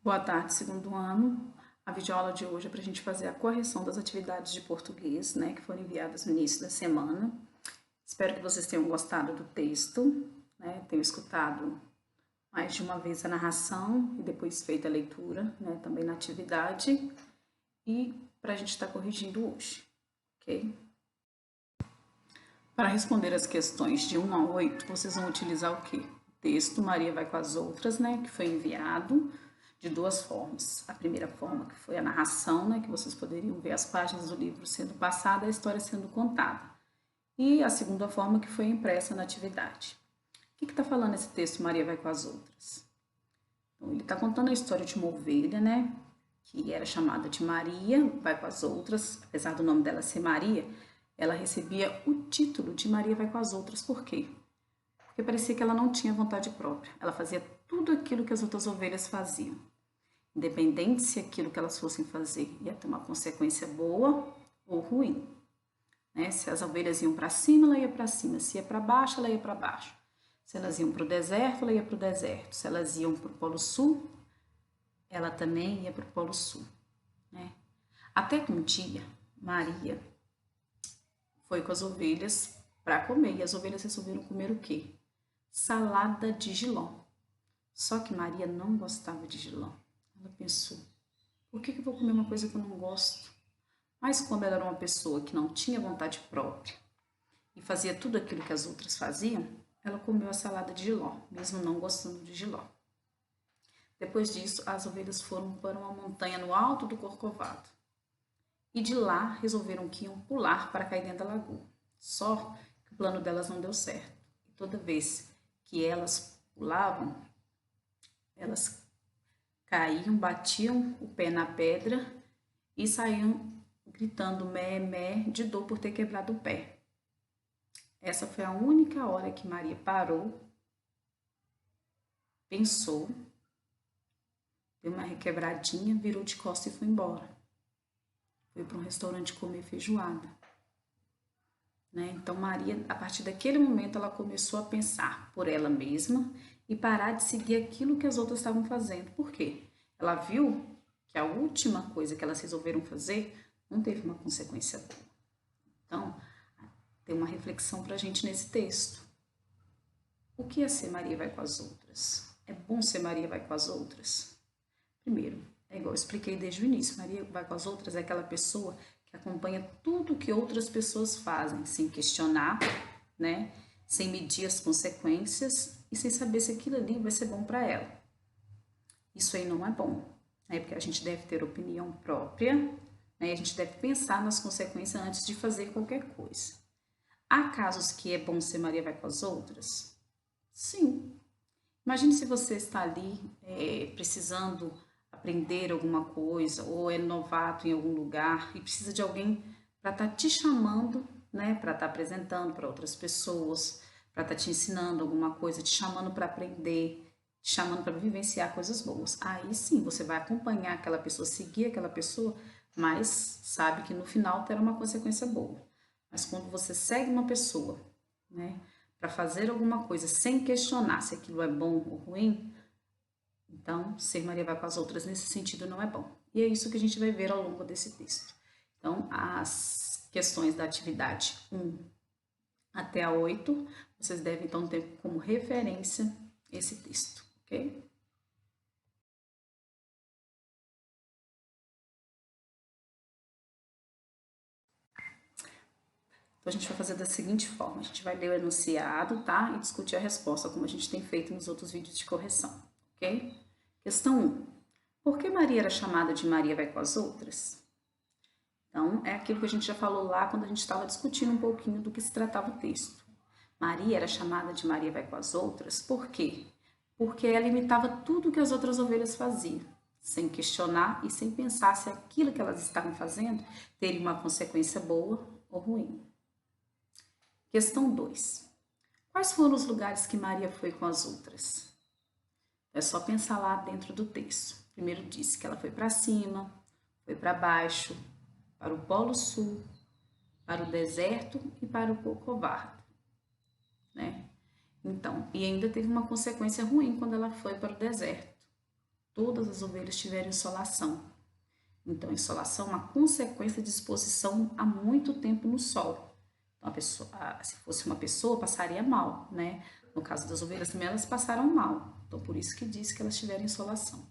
Boa tarde, segundo ano. A videoaula de hoje é para a gente fazer a correção das atividades de português, né, que foram enviadas no início da semana. Espero que vocês tenham gostado do texto, né, tenham escutado mais de uma vez a narração e depois feita a leitura, né, também na atividade, e para a gente estar corrigindo hoje, ok? Para responder as questões de 1 a 8, vocês vão utilizar o quê? O texto Maria vai com as outras, né, que foi enviado de duas formas. A primeira forma, que foi a narração, né, que vocês poderiam ver as páginas do livro sendo passada, a história sendo contada. E a segunda forma, que foi impressa na atividade. O que está falando esse texto Maria vai com as outras? Então, ele está contando a história de uma ovelha, né, que era chamada de Maria, vai com as outras, apesar do nome dela ser Maria, ela recebia o título de Maria vai com as outras. Por quê? Porque parecia que ela não tinha vontade própria. Ela fazia tudo aquilo que as outras ovelhas faziam. Independente se aquilo que elas fossem fazer ia ter uma consequência boa ou ruim. Né? Se as ovelhas iam para cima, ela ia para cima. Se ia para baixo, ela ia para baixo. Se elas iam para o deserto, ela ia para o deserto. Se elas iam para o Polo Sul, ela também ia para o Polo Sul. Né? Até que um dia, Maria foi com as ovelhas para comer. E as ovelhas resolveram comer o quê? Salada de jiló. Só que Maria não gostava de jiló. Ela pensou, por que eu vou comer uma coisa que eu não gosto? Mas como ela era uma pessoa que não tinha vontade própria e fazia tudo aquilo que as outras faziam, ela comeu a salada de jiló, mesmo não gostando de jiló. Depois disso, as ovelhas foram para uma montanha no alto do Corcovado. E de lá resolveram que iam pular para cair dentro da lagoa. Só que o plano delas não deu certo. E toda vez que elas pulavam, elas caíam, batiam o pé na pedra e saíam gritando mé, mé, de dor por ter quebrado o pé. Essa foi a única hora que Maria parou, pensou, deu uma requebradinha, virou de costas e foi embora. Foi para um restaurante comer feijoada. Né? Então Maria, a partir daquele momento, ela começou a pensar por ela mesma e parar de seguir aquilo que as outras estavam fazendo. Por quê? Ela viu que a última coisa que elas resolveram fazer não teve uma consequência boa. Então, tem uma reflexão para a gente nesse texto. O que é ser Maria vai com as outras? É bom ser Maria vai com as outras? Primeiro, é igual eu expliquei desde o início, Maria vai com as outras é aquela pessoa que acompanha tudo que outras pessoas fazem, sem questionar, né? Sem medir as consequências e sem saber se aquilo ali vai ser bom para ela. Isso aí não é bom, né? Porque a gente deve ter opinião própria, né? E a gente deve pensar nas consequências antes de fazer qualquer coisa. Há casos que é bom ser Maria vai com as outras? Sim. Imagine se você está ali precisando aprender alguma coisa ou é novato em algum lugar e precisa de alguém para estar te chamando, né, para estar apresentando para outras pessoas, para estar te ensinando alguma coisa, te chamando para aprender, te chamando para vivenciar coisas boas. Aí sim, você vai acompanhar aquela pessoa, seguir aquela pessoa, mas sabe que no final terá uma consequência boa. Mas quando você segue uma pessoa, né, para fazer alguma coisa sem questionar se aquilo é bom ou ruim, então ser Maria vai com as outras nesse sentido não é bom. E é isso que a gente vai ver ao longo desse texto. Então, as questões da atividade 1 até a 8, vocês devem então ter como referência esse texto, ok? Então, a gente vai fazer da seguinte forma: a gente vai ler o enunciado, tá? E discutir a resposta, como a gente tem feito nos outros vídeos de correção, ok? Questão 1. Por que Maria era chamada de Maria vai com as outras? Então, é aquilo que a gente já falou lá quando a gente estava discutindo um pouquinho do que se tratava o texto. Maria era chamada de Maria vai com as outras, por quê? Porque ela imitava tudo que as outras ovelhas faziam, sem questionar e sem pensar se aquilo que elas estavam fazendo teria uma consequência boa ou ruim. Questão 2. Quais foram os lugares que Maria foi com as outras? É só pensar lá dentro do texto. Primeiro disse que ela foi para cima, foi para baixo, para o Polo Sul, para o deserto e para o Corcovado, né? Então, e ainda teve uma consequência ruim quando ela foi para o deserto. todas as ovelhas tiveram insolação. Então, insolação é uma consequência de exposição há muito tempo no sol. Então, se fosse uma pessoa, passaria mal, né? No caso das ovelhas também, elas passaram mal. Então, por isso que diz que elas tiveram insolação.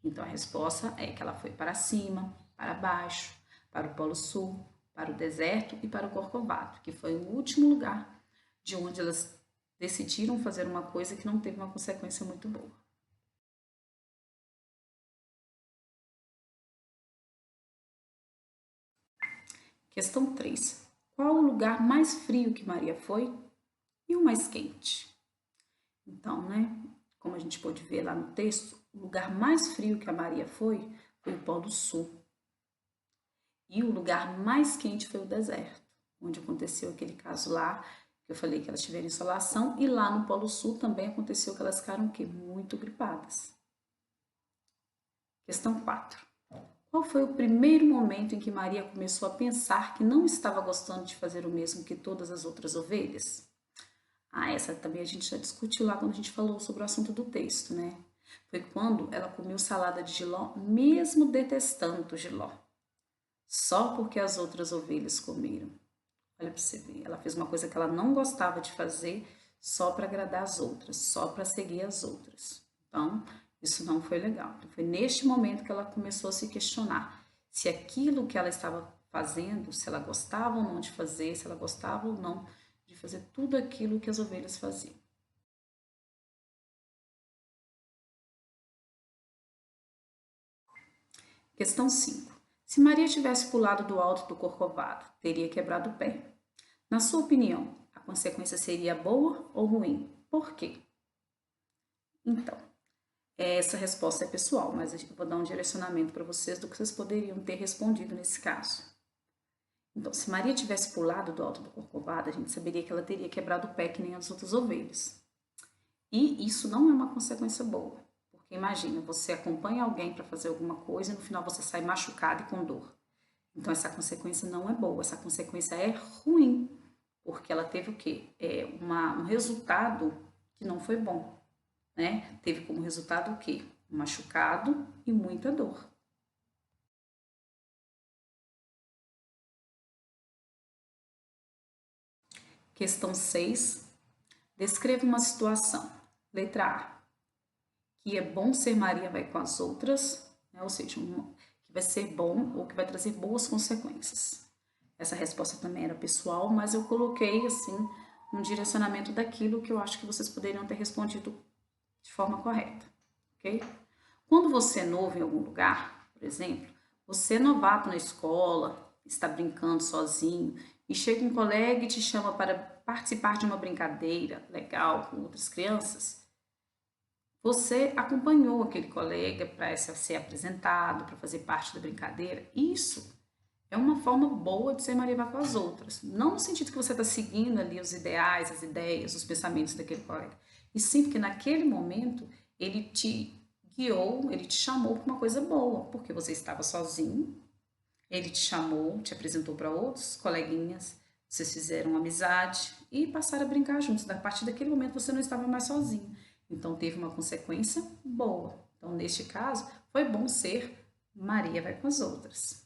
Então, a resposta é que ela foi para cima, para baixo, para o Polo Sul, para o deserto e para o Corcovado, que foi o último lugar de onde elas decidiram fazer uma coisa que não teve uma consequência muito boa. Questão 3. Qual o lugar mais frio que Maria foi e o mais quente? Então, né, como a gente pôde ver lá no texto, o lugar mais frio que a Maria foi o Polo Sul. E o lugar mais quente foi o deserto, onde aconteceu aquele caso lá, que eu falei que elas tiveram insolação, e lá no Polo Sul também aconteceu que elas ficaram o quê? Muito gripadas. Questão 4. Qual foi o primeiro momento em que Maria começou a pensar que não estava gostando de fazer o mesmo que todas as outras ovelhas? Essa também a gente já discutiu lá quando a gente falou sobre o assunto do texto, né? Foi quando ela comeu salada de jiló, mesmo detestando o jiló. Só porque as outras ovelhas comeram. Olha para você ver, ela fez uma coisa que ela não gostava de fazer só para agradar as outras, só para seguir as outras. Então, isso não foi legal. Então, foi neste momento que ela começou a se questionar se aquilo que ela estava fazendo, se ela gostava ou não de fazer, se ela gostava ou não de fazer tudo aquilo que as ovelhas faziam. Questão 5. Se Maria tivesse pulado do alto do Corcovado, teria quebrado o pé. Na sua opinião, a consequência seria boa ou ruim? Por quê? Então, essa resposta é pessoal, mas eu vou dar um direcionamento para vocês do que vocês poderiam ter respondido nesse caso. Então, se Maria tivesse pulado do alto do Corcovado, a gente saberia que ela teria quebrado o pé que nem as outras ovelhas. E isso não é uma consequência boa, porque imagina, você acompanha alguém para fazer alguma coisa e no final você sai machucado e com dor. Então, essa consequência não é boa, essa consequência é ruim, porque ela teve o quê? Um resultado que não foi bom, né? Teve como resultado o quê? Um machucado e muita dor. Questão 6. Descreva uma situação. Letra A. Que é bom ser Maria vai com as outras, né? Ou seja, que vai ser bom ou que vai trazer boas consequências. Essa resposta também era pessoal, mas eu coloquei assim um direcionamento daquilo que eu acho que vocês poderiam ter respondido de forma correta, ok? Quando você é novo em algum lugar, por exemplo, você é novato na escola, está brincando sozinho e chega um colega e te chama para participar de uma brincadeira legal com outras crianças, você acompanhou aquele colega para ser apresentado, para fazer parte da brincadeira. Isso é uma forma boa de ser Maria vai com as outras. Não no sentido que você está seguindo ali os ideais, as ideias, os pensamentos daquele colega. E sim porque naquele momento ele te guiou, ele te chamou para uma coisa boa, porque você estava sozinho, ele te chamou, te apresentou para outros coleguinhas, vocês fizeram amizade e passaram a brincar juntos. A partir daquele momento você não estava mais sozinho. Então teve uma consequência boa. Então, neste caso, foi bom ser Maria vai com as outras.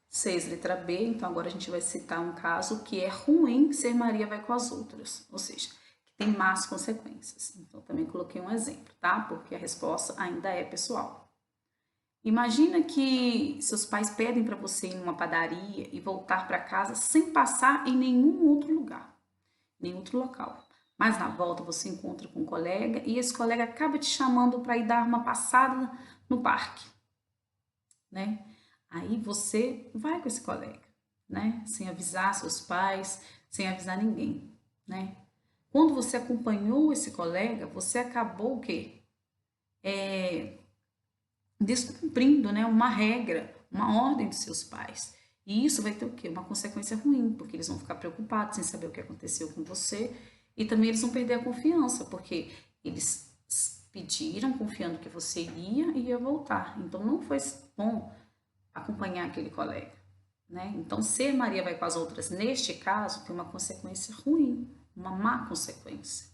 6, letra B. Então, agora a gente vai citar um caso que é ruim ser Maria vai com as outras, ou seja, que tem más consequências. Então, também coloquei um exemplo, tá? Porque a resposta ainda é pessoal. Imagina que seus pais pedem para você ir numa padaria e voltar para casa sem passar em nenhum outro lugar, nenhum outro local. Mas na volta você encontra com um colega e esse colega acaba te chamando para ir dar uma passada no parque, né? Aí você vai com esse colega, né? Sem avisar seus pais, sem avisar ninguém, né? Quando você acompanhou esse colega, você acabou o quê? Descumprindo, né, uma regra, uma ordem dos seus pais. E isso vai ter o quê? Uma consequência ruim, porque eles vão ficar preocupados sem saber o que aconteceu com você e também eles vão perder a confiança, porque eles pediram confiando que você ia e ia voltar. Então não foi bom acompanhar aquele colega, né? Então ser Maria vai com as outras neste caso tem uma consequência ruim, uma má consequência.